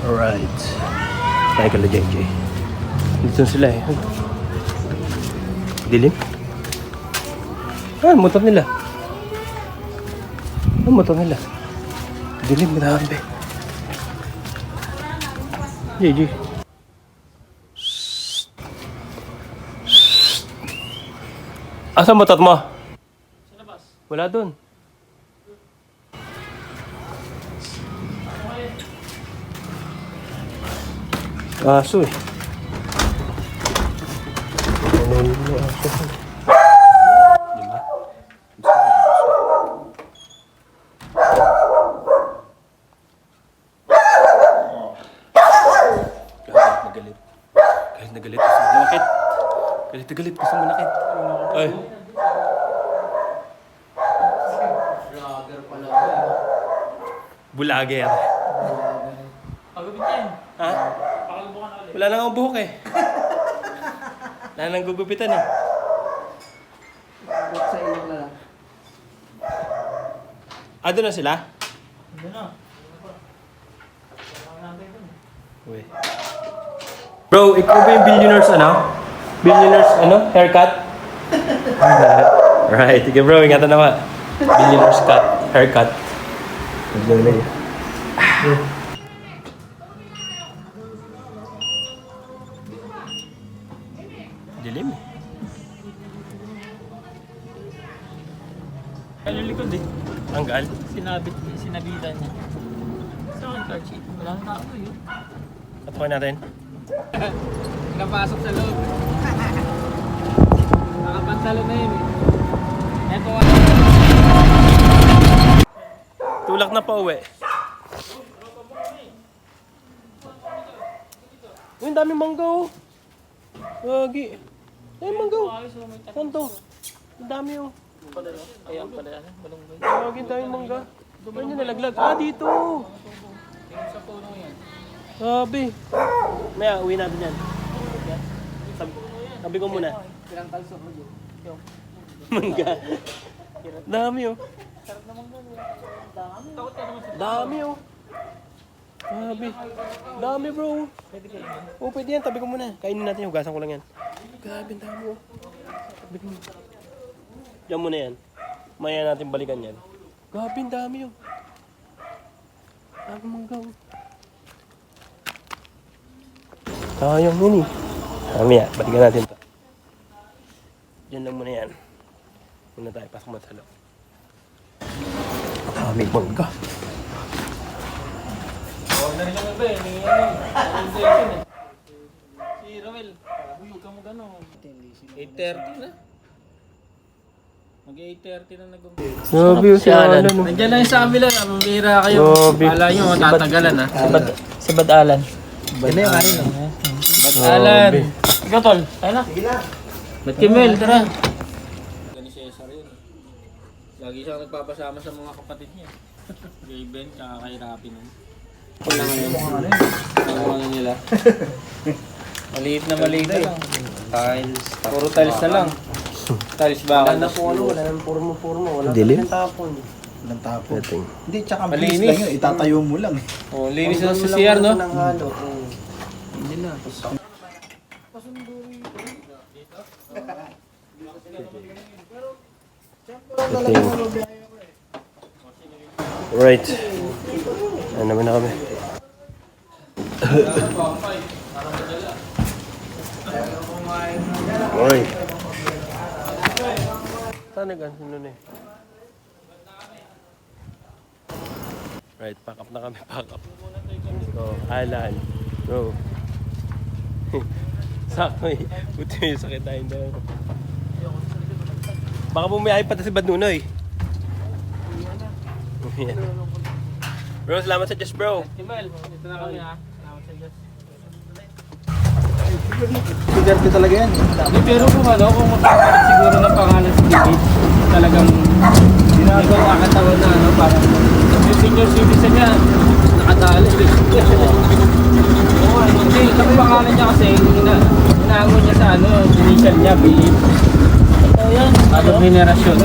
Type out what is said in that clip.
Alright. Tayo kala JJ. Dito sila eh. Dilim? Ah, motor nila. Ang motor nila. Dilim, grabe. JJ. Asa motor mo? Sa labas. Wala dun. Aso eh. Ano yung aso? Diba? Galit. Galit na galit. Gusto mo manakit. Galit na galit. Gusto mo manakit. Ay. Vlogger pala. Bulager. Pagupit yan. Ha? Pakalbukan ulit. Wala na akong buhok eh. Wala nang gugupitan eh. Ba't sa inyo na lang? Doon na sila? Hindi na. Uy. Bro, ikaw ba yung billionaires ano? Billionaires ano? Haircut? Right. Sige bro, ingatan naman. Billionaires cut. Haircut. Dilim eh. Ano yung likod eh? Anggal. Sinabitan niya. Sa akin card sheet. Wala nang tao yun. Patukoy natin. Napasok sa loob. Nakapantalo na yun eh. Eto nga. Tulak na pa uwi. Uy, ang daming mangga oh. Wagi. Ay, mangga oh. Saan to? Ang dami oh. Ayan pala yan. Balong-balong. Wagi, ang daming mangga. Ano yung nalaglag? Ah, dito. Tingin sa puno yan. Sabi. Maya, uwi natin yan. Sabi ko muna. Pirang kalso mo dyan. Mangga. Dami oh. Sarap naman gano'n. Takot ka naman sa Dami oh. Sabi. Dami bro. pwede kayo yan. Oh, pwede yan. Tabi ko muna. Kainin natin. Hugasan ko lang yan. Grabe, ang dami oh. Tabi ko muna. Diyan muna yan. Maya natin balikan yan. Grabe, ang dami oh. Dami mangga oh. Sayang yun eh. Mamaya, balikan natin to. Diyan lang muna yan. Muna tayo, pasok mo sa loob. Dami mangga. Huwag na rin yung iba eh. Ni orientation eh. Si Roel. Huyog ka mo gano'n. 8:30 na. Mag-8:30 na nag-umpisa. Grabe oh, si Alan oh. Nandiyan lang yung sa kabila. Mamira kayo. Grabe. Kala nyo, matatagalan ha. Si Bad Alan. Yan na yung kanin no? Bad Alan. Ikaw tol. Tayo na. Sige na. Bad Kimel, tara. Gani si Cesar yun. Lagi siyang nagpapasama sa mga kapatid niya. Kay Ben, tsaka kay Rapi nun. Wala nga yun. Ano nila? Maliit na maliit na lang. Tiles. Puro tiles na lang. Tiles ba? Wala na po ano, wala nang purmo-purmo. Wala Dilim? na tapon. Walang tapo. Dating. Hindi, tsaka Malinis. bilis lang yun. Itatayo mo lang. Oh, linis na sa CR, no? Ng halo. Hindi na. Dating. Right. Ano naman na kami. Alright. Saan nag-ano nun eh? Right, pack up na kami, pack up. So, Alan, bro. Sakto eh. Buti may sakit tayo daw. Baka bumiyahin pa si Bad Nunoy. Yan. Bro, salamat sa Diyos, bro. Kimel, dito na kami ha. Salamat sa Diyos. Sigarte talaga yan. Hindi, pero kung ano, kung magkakaroon siguro ng pangalan si David, talagang ginagawa nakakatawan na ano, parang yung senior citizen niya, nakatali. Oo, hindi, ang pangalan niya kasi, inaangon niya sa ano, initial niya, Philip. Ito yan, ano? Generasyon.